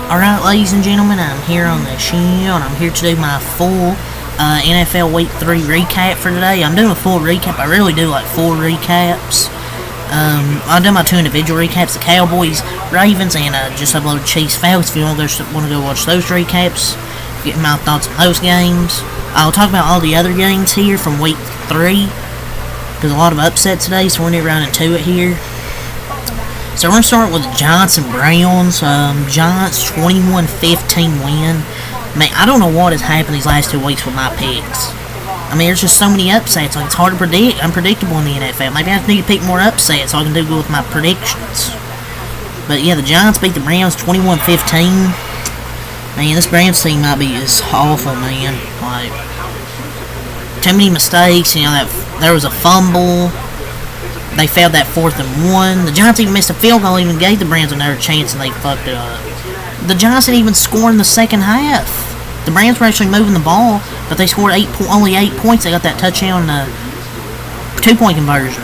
Alright, ladies and gentlemen, I'm here on the show, and I'm here to do my full NFL Week 3 recap for today. I'm doing a full recap. I really do like full recaps. I'll do my two individual recaps, the Cowboys, Ravens, and just upload Chiefs, Falcons if you want to go watch those recaps. Get my thoughts on those games. I'll talk about all the other games here from Week 3. There's a lot of upsets today, so we're going to get right into it here. So we're going to start with the Giants and Browns. Giants 21-15 win. Man, I don't know what has happened these last 2 weeks with my picks. I mean, there's just so many upsets. Like, it's hard to predict. Unpredictable in the NFL. Maybe I need to pick more upsets so I can do good with my predictions. But yeah, the Giants beat the Browns 21-15. Man, this Browns team might be just awful, man. Like, too many mistakes. You know, there was a fumble. They failed that 4th and 1. The Giants even missed a field goal, even gave the Browns another chance, and they fucked it up. The Giants didn't even score in the second half. The Browns were actually moving the ball, but they scored only 8 points. They got that touchdown, 2-point conversion.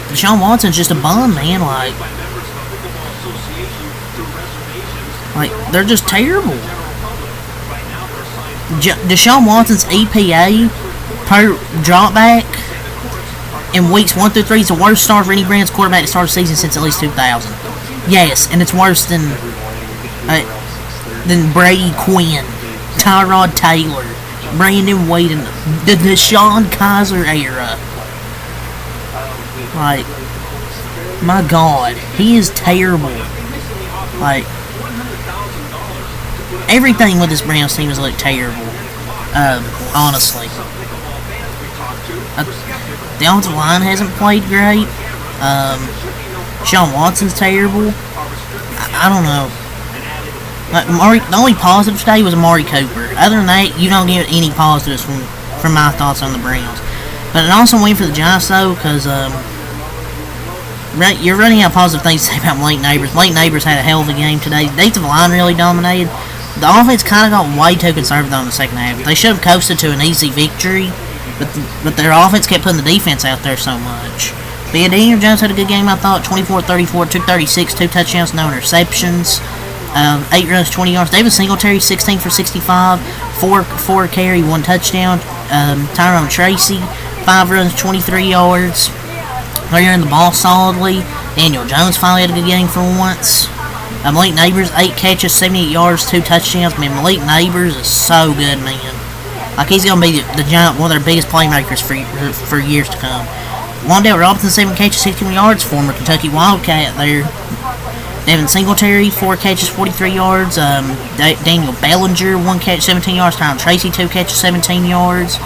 Deshaun Watson's just a bum, man. Like they're just terrible. Deshaun Watson's EPA per dropback in weeks 1 through 3 is the worst start for any Browns quarterback to start a season since at least 2000. Yes, and it's worse than Brady Quinn, Tyrod Taylor, Brandon Wade, and the Deshaun Kaiser era. Like, my God, he is terrible. Like, everything with this Browns team has looked terrible. Honestly. The offensive line hasn't played great. Deshaun Watson's terrible. I don't know. Like, the only positive today was Amari Cooper. Other than that, you don't get any positives from my thoughts on the Browns. But it also went for the Giants, though, because you're running out of positive things to say about Malik Nabers. Malik Nabers had a hell of a game today. The defensive line really dominated. The offense kind of got way too conservative in the second half. They should have coasted to an easy victory. But their offense kept putting the defense out there so much. But yeah, Daniel Jones had a good game, I thought. 24-34, 236, 2 touchdowns, no interceptions. 8 runs, 20 yards. David Singletary, 16 for 65, 4 carry, 1 touchdown. Tyrone Tracy, 5 runs, 23 yards. They're running the ball solidly. Daniel Jones finally had a good game for once. Malik Nabers, 8 catches, 78 yards, 2 touchdowns. Man, Malik Nabers is so good, man. Like, he's going to be the Giant, one of their biggest playmakers for years to come. Wan'Dale Robinson, 7 catches, 61 yards, former Kentucky Wildcat there. Devin Singletary, 4 catches, 43 yards. Daniel Bellinger, 1 catch, 17 yards. Tyrone Tracy, 2 catches, 17 yards.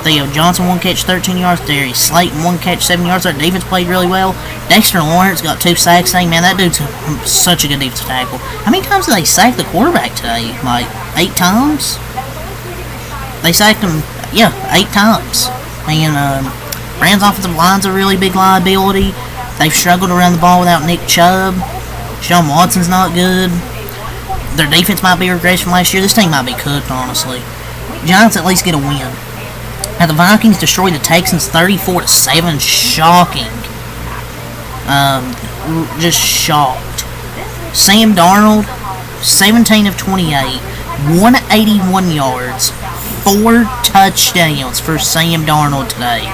Theo Johnson, 1 catch, 13 yards. Darius Slayton, 1 catch, 7 yards. Their defense played really well. Dexter Lawrence got 2 sacks today. Man, that dude's such a good defensive tackle. How many times did they sack the quarterback today? Like, 8 times? They sacked him, 8 times. And Brand's offensive line's a really big liability. They've struggled to run the ball without Nick Chubb. Deshaun Watson's not good. Their defense might be regressed from last year. This team might be cooked, honestly. Giants at least get a win. Now, the Vikings destroyed the Texans 34-7. Shocking. Just shocked. Sam Darnold, 17 of 28. 181 yards. 4 touchdowns for Sam Darnold today.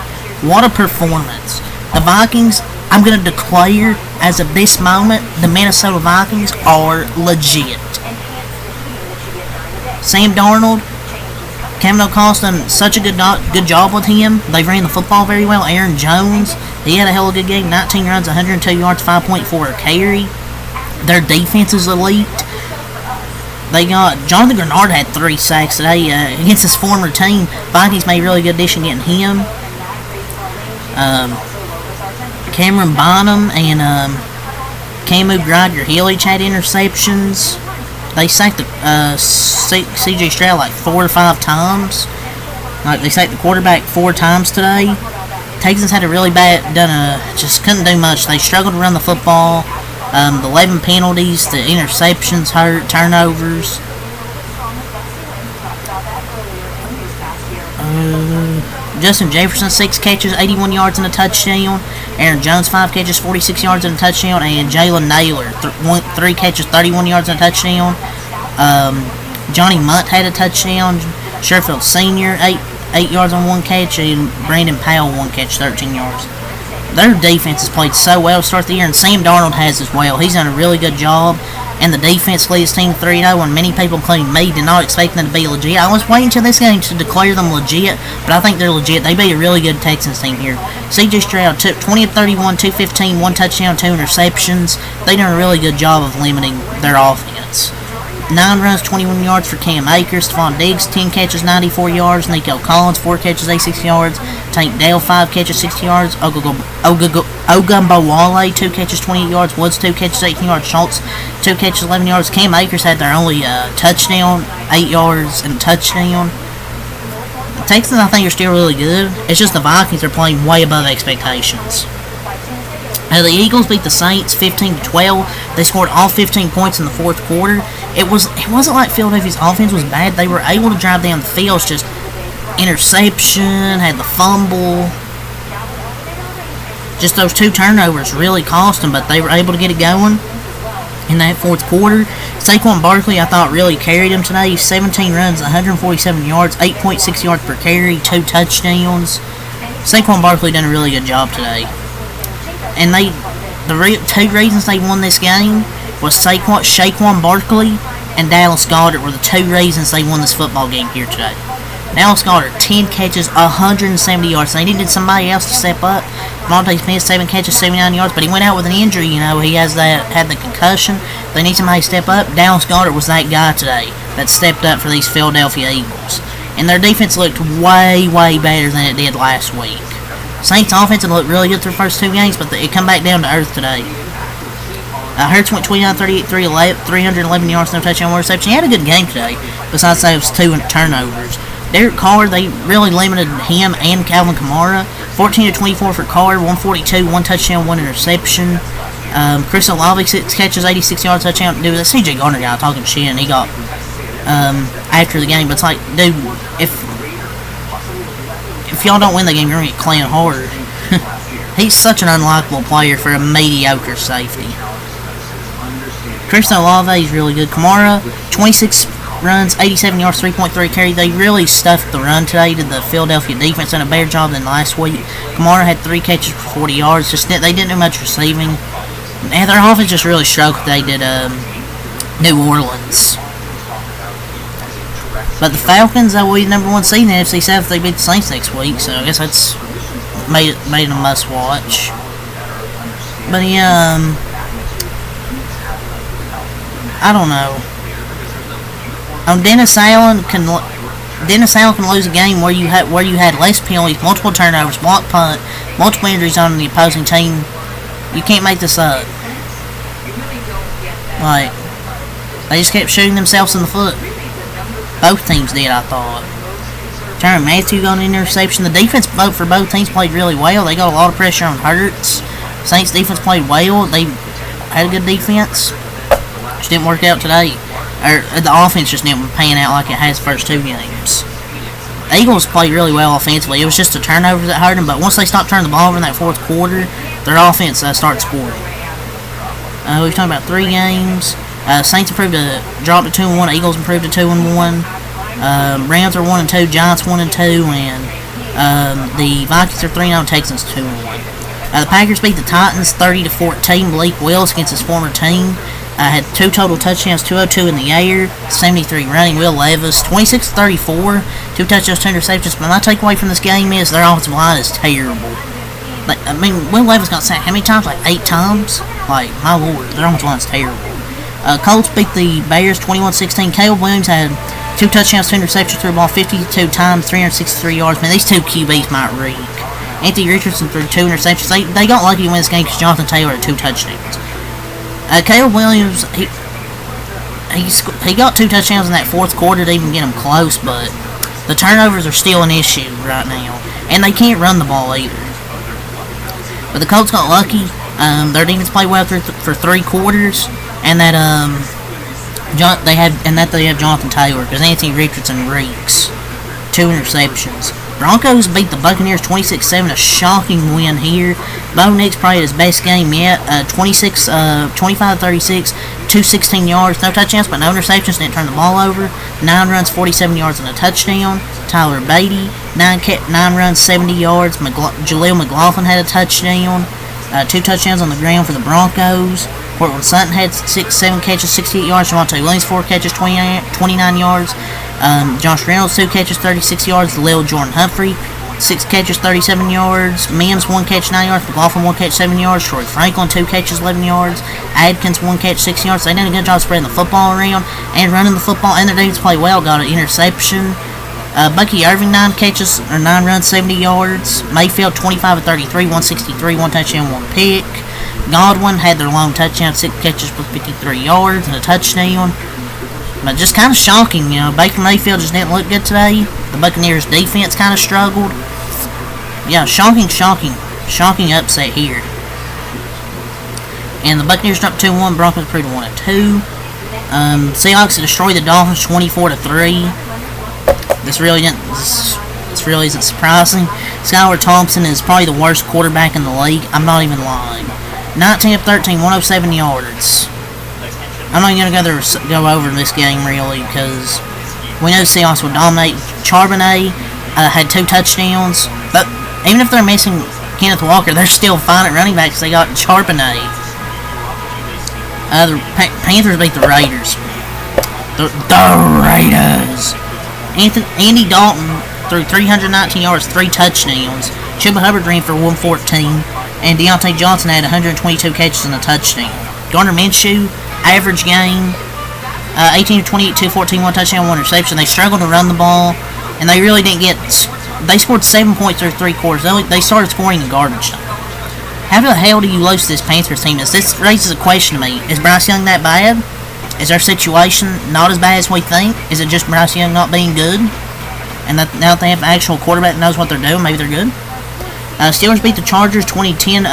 What a performance. The Vikings, I'm going to declare, as of this moment, the Minnesota Vikings are legit. Sam Darnold, Kevin O'Connell's done such a good job with him. They ran the football very well. Aaron Jones, he had a hell of a good game. 19 runs, 102 yards, 5.4 a carry. Their defense is elite. They got Jonathan Grenard had 3 sacks today against his former team. Vikings made a really good addition getting him. Cameron Bonham and Camu Greiger-Hill each had interceptions. They sacked C.J. Stroud like 4 or 5 times. Like, they sacked the quarterback 4 times today. Texans had a really just couldn't do much. They struggled to run the football. The 11 penalties, the interceptions hurt, turnovers. Justin Jefferson, 6 catches, 81 yards and a touchdown. Aaron Jones, 5 catches, 46 yards and a touchdown. And Jalen Naylor, 3 catches, 31 yards and a touchdown. Johnny Munt had a touchdown. Sherfield Sr., 8 yards on 1 catch. And Brandon Powell, 1 catch, 13 yards. Their defense has played so well to start the year, and Sam Darnold has as well. He's done a really good job, and the defense leads his team 3-0, and many people, including me, did not expect them to be legit. I was waiting until this game to declare them legit, but I think they're legit. They beat a really good Texans team here. C.J. Stroud took 20 of 31, 215, 1 touchdown, 2 interceptions. They done a really good job of limiting their offense. 9 runs, 21 yards for Cam Akers. Stephon Diggs, 10 catches, 94 yards. Nico Collins, 4 catches, 86 yards. Tank Dell, 5 catches, 60 yards. Ogunbowale, 2 catches, 28 yards. Woods, 2 catches, 18 yards. Schultz, 2 catches, 11 yards. Cam Akers had their only touchdown, 8 yards and a touchdown. The Texans, I think, are still really good. It's just the Vikings are playing way above expectations. The Eagles beat the Saints 15-12. They scored all 15 points in the fourth quarter. It wasn't like Philadelphia's offense was bad. They were able to drive down the field. It's just interception, had the fumble. Just those 2 turnovers really cost them, but they were able to get it going in that fourth quarter. Saquon Barkley, I thought, really carried him today. 17 runs, 147 yards, 8.6 yards per carry, 2 touchdowns. Saquon Barkley done a really good job today. And the 2 reasons they won this game was Saquon Barkley and Dallas Goedert were the 2 reasons they won this football game here today. Dallas Goedert, 10 catches, 170 yards. They needed somebody else to step up. Monte Smith, 7 catches, 79 yards, but he went out with an injury. He had the concussion. They need somebody to step up. Dallas Goedert was that guy today that stepped up for these Philadelphia Eagles. And their defense looked way, way better than it did last week. Saints offense looked really good through the first 2 games, but it come back down to earth today. Hurts went 29-38, 311 yards, no touchdown, 1 reception. He had a good game today, besides those 2 turnovers. Derek Carr, they really limited him and Calvin Kamara. 14-24 for Carr, 142, 1 touchdown, 1 interception. Chris Olave, 6 catches, 86 yards, touchdown. Dude, that C.J. Gardner guy talking shit, and he got after the game. But it's like, dude, if y'all don't win the game, you're going to get Clan hard. He's such an unlikable player for a mediocre safety. Chris Olave is really good. Kamara, 26 runs, 87 yards, 3.3 carry. They really stuffed the run today to the Philadelphia defense, done a better job than last week. Kamara had 3 catches for 40 yards. They didn't do much receiving. And their offense just really struggled. They did New Orleans. But the Falcons, that will be the #1 seed in the NFC South if they beat the Saints next week. So I guess that's made it a must watch. But yeah, I don't know. Dennis Allen can lose a game where you had less penalties, multiple turnovers, block punt, multiple injuries on the opposing team. You can't make this up. Like, they just kept shooting themselves in the foot. Both teams did, I thought. Tyrann Mathieu got an interception. The defense for both teams played really well. They got a lot of pressure on Hurts. Saints defense played well. They had a good defense. Just didn't work out today. The offense just didn't pan out like it has the first 2 games. The Eagles played really well offensively. It was just the turnovers that hurt them, but once they stopped turning the ball over in that fourth quarter, their offense started scoring. We've talked about 3 games. Saints dropped to 2-1. Eagles improved to 2-1. Rams are 1-2. Giants 1-2, and the Vikings are 3-0. Texans 2-1. The Packers beat the Titans 30-14. Blake Wills against his former team had 2 total touchdowns, 202 in the air, 73 running. Will Levis 26-34, 2 touchdowns, 2 interceptions. But my takeaway from this game is their offensive line is terrible. Like, I mean, Will Levis got sacked how many times? Like 8 times. Like, my lord, their offensive line is terrible. Colts beat the Bears 21-16. Caleb Williams had 2 touchdowns, 2 interceptions, threw the ball 52 times, 363 yards. Man, these 2 QBs might reek. Anthony Richardson threw 2 interceptions. They got lucky to win this game because Jonathan Taylor had 2 touchdowns. Caleb Williams, he got 2 touchdowns in that fourth quarter to even get him close, but the turnovers are still an issue right now, and they can't run the ball either. But the Colts got lucky. Their defense played well for 3 quarters, and that they have Jonathan Taylor because Anthony Richardson reeks. 2 interceptions. Broncos beat the Buccaneers 26-7, a shocking win here. Bo Nix probably his best game yet. 25-36, 216 yards, no touchdowns, but no interceptions, didn't turn the ball over. 9 runs, 47 yards, and a touchdown. Tyler Beatty, 9 runs, 70 yards. Jaleel McLaughlin had a touchdown. 2 touchdowns on the ground for the Broncos. Cortland Sutton had 7 catches, 68 yards. Javonte Williams, 4 catches, 29 yards. Josh Reynolds, 2 catches, 36 yards. Lil Jordan Humphrey, 6 catches, 37 yards. Mims, 1 catch, 9 yards. McLaughlin, 1 catch, 7 yards. Troy Franklin, 2 catches, 11 yards. Adkins, 1 catch, 6 yards. They did a good job spreading the football around and running the football, and their defense played well. Got an interception. Bucky Irving, 9 catches, or 9 runs, 70 yards. Mayfield, 25-33, 163, 1 touchdown, 1 pick. Godwin had their long touchdown, 6 catches for 53 yards and a touchdown. But just kind of shocking, Baker Mayfield just didn't look good today. The Buccaneers defense kind of struggled. Yeah, shocking upset here. And the Buccaneers dropped 2-1, Broncos improved to 1-2. Seahawks destroyed the Dolphins 24-3. This really isn't surprising. Skylar Thompson is probably the worst quarterback in the league. I'm not even lying. 19 of 13, 107 yards. I'm not even going to go over this game really because we know the Seahawks will dominate. Charbonnet had 2 touchdowns, but even if they're missing Kenneth Walker, they're still fine at running back because they got Charbonnet. The Panthers beat the Raiders. The Raiders. Andy Dalton threw 319 yards, 3 touchdowns. Chuba Hubbard ran for 114, and Deontay Johnson had 122 catches and a touchdown. Gardner Minshew, average game, 18 of 28, 214, 1 touchdown, 1 interception. They struggled to run the ball, and they really didn't get. They scored 7 points through 3 quarters. They started scoring in garbage time. How the hell do you lose to this Panthers team? This raises a question to me. Is Bryce Young that bad? Is their situation not as bad as we think? Is it just Bryce Young not being good? And that now that they have an actual quarterback that knows what they're doing, maybe they're good? Steelers beat the Chargers 2010.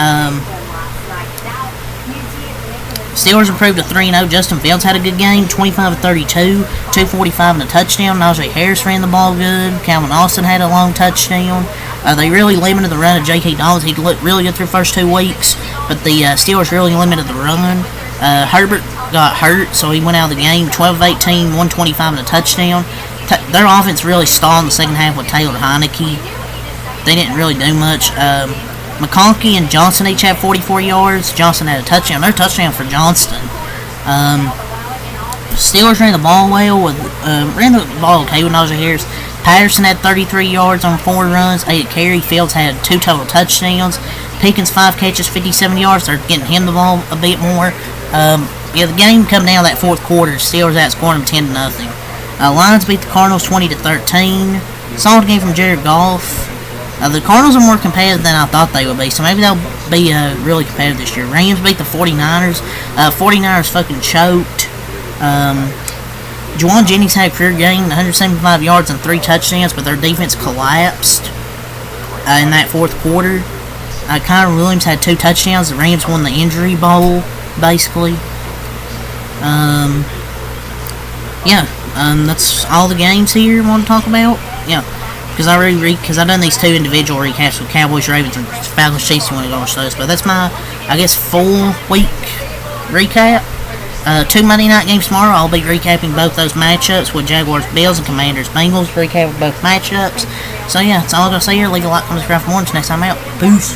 Steelers improved to 3-0. Justin Fields had a good game, 25-32, 245 and a touchdown. Najee Harris ran the ball good. Calvin Austin had a long touchdown. They really limited the run of J.K. Dobbins. He looked really good through the first 2 weeks, but the Steelers really limited the run. Herbert got hurt, so he went out of the game. 12-18, 125 and a touchdown. Their offense really stalled in the second half with Taylor Heineke. They didn't really do much. McConkey and Johnson each had 44 yards. Johnson had a touchdown. Their touchdown for Johnston. Steelers ran the ball well ran the ball okay with Najee Harris. Patterson had 33 yards on 4 runs, 8 carry. Fields had 2 total touchdowns. Pickens 5 catches, 57 yards. They're getting him the ball a bit more. The game come down that 4th quarter. Steelers outscored them 10-0. Lions beat the Cardinals 20-13. Solid game from Jared Goff. The Cardinals are more competitive than I thought they would be, so maybe they'll be really competitive this year. Rams beat the 49ers. 49ers fucking choked. Juwan Jennings had a career game, 175 yards and 3 touchdowns, but their defense collapsed in that 4th quarter. Kyron Williams had 2 touchdowns. The Rams won the injury bowl, basically. That's all the games here I want to talk about. Yeah, because I've done these 2 individual recaps with Cowboys, Ravens, and Falcons, Chiefs. You want to go watch those, but that's my, full week recap. 2 Monday night games tomorrow. I'll be recapping both those matchups with Jaguars, Bills, and Commanders, Bengals. Recap both matchups. So yeah, that's all I'm gonna say here. Leave a like, comment, subscribe for more. Until next time out. Peace.